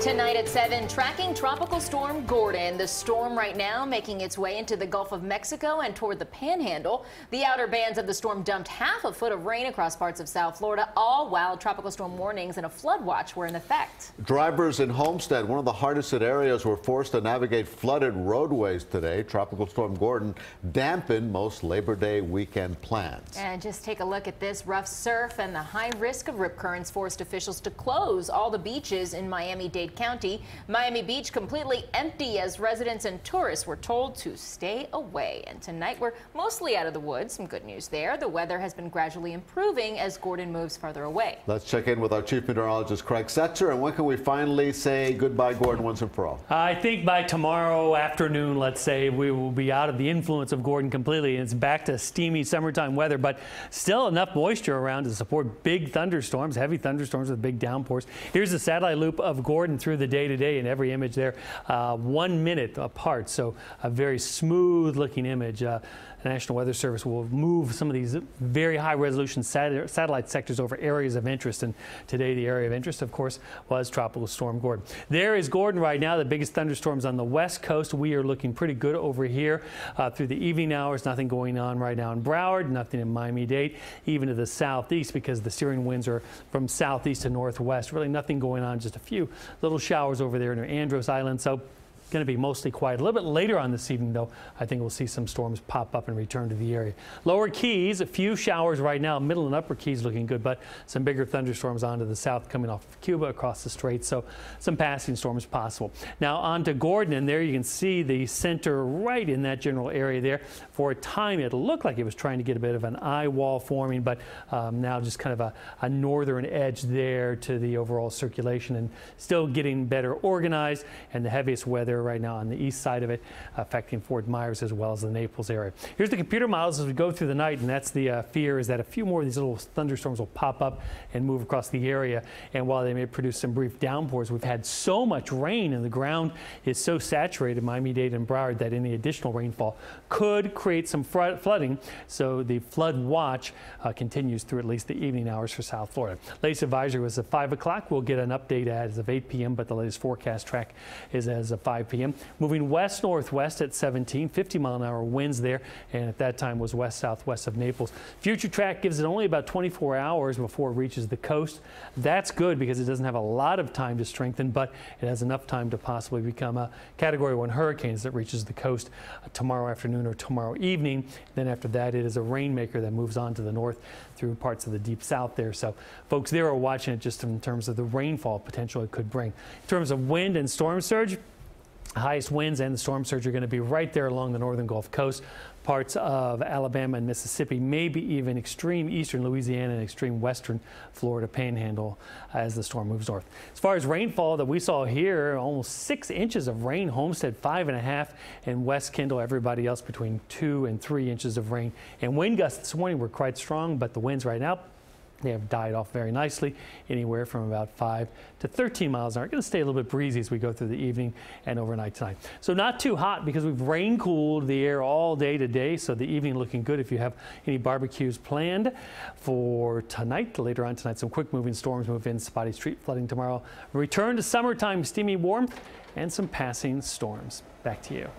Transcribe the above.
Tonight at 7, tracking Tropical Storm Gordon. The storm right now making its way into the Gulf of Mexico and toward the Panhandle. The outer bands of the storm dumped half a foot of rain across parts of South Florida, all while tropical storm warnings and a flood watch were in effect. Drivers in Homestead, one of the hardest hit areas, were forced to navigate flooded roadways today. Tropical Storm Gordon dampened most Labor Day weekend plans. And just take a look at this. Rough surf and the high risk of rip currents forced officials to close all the beaches in Miami-Dade County. Miami Beach completely empty as residents and tourists were told to stay away. And tonight we're mostly out of the woods. Some good news there. The weather has been gradually improving as Gordon moves farther away. Let's check in with our chief meteorologist, Craig Setzer. And when can we finally say goodbye, Gordon, once and for all? I think by tomorrow afternoon, let's say, we will be out of the influence of Gordon completely. It's back to steamy summertime weather, but still enough moisture around to support big thunderstorms, heavy thunderstorms with big downpours. Here's a satellite loop of Gordon through the day today, in every image there 1 minute apart, so a very smooth looking image. The National Weather Service will move some of these very high resolution satellite sectors over areas of interest, and today the area of interest, of course, was Tropical Storm Gordon. There is Gordon right now, the biggest thunderstorms on the west coast. We are looking pretty good over here through the evening hours. Nothing going on right now in Broward, nothing in Miami-Dade, even to the southeast, because the steering winds are from southeast to northwest. Really nothing going on, just a few little showers over there near Andros Island. So going to be mostly quiet. A little bit later on this evening, though, I think we'll see some storms pop up and return to the area. Lower Keys, a few showers right now. Middle and Upper Keys looking good, but some bigger thunderstorms onto the south coming off of Cuba across the Straits, so some passing storms possible. Now on to Gordon, and there you can see the center right in that general area there. For a time, it looked like it was trying to get a bit of an eye wall forming, but now just kind of a northern edge there to the overall circulation, and still getting better organized, and the heaviest weather right now on the east side of it, affecting Fort Myers as well as the Naples area. Here's the computer models as we go through the night, and that's the fear, is that a few more of these little thunderstorms will pop up and move across the area. And while they may produce some brief downpours, we've had so much rain and the ground is so saturated, Miami-Dade and Broward, that any additional rainfall could create some flooding. So the flood watch continues through at least the evening hours for South Florida. Latest advisory was at 5 o'clock. We'll get an update as of 8 p.m., but the latest forecast track is as of 5 p.m. Moving west-northwest at 17, 50-mile-an-hour winds there, and at that time was west-southwest of Naples. Future track gives it only about 24 hours before it reaches the coast. That's good because it doesn't have a lot of time to strengthen, but it has enough time to possibly become a Category 1 hurricane as it reaches the coast tomorrow afternoon or tomorrow evening. Then after that, it is a rainmaker that moves on to the north through parts of the deep south there. So folks there are watching it just in terms of the rainfall potential it could bring. In terms of wind and storm surge, highest winds and the storm surge are going to be right there along the northern Gulf Coast. Parts of Alabama and Mississippi, maybe even extreme eastern Louisiana and extreme western Florida Panhandle as the storm moves north. As far as rainfall that we saw here, almost 6 inches of rain. Homestead 5.5, and West Kendall, everybody else between 2 and 3 inches of rain. And wind gusts this morning were quite strong, but the winds right now, they have died off very nicely, anywhere from about 5 to 13 miles an hour. Going to stay a little bit breezy as we go through the evening and overnight tonight. So not too hot because we've rain cooled the air all day today. So the evening looking good if you have any barbecues planned for tonight. Later on tonight, some quick moving storms move in, spotty street flooding tomorrow. Return to summertime, steamy warmth, and some passing storms. Back to you.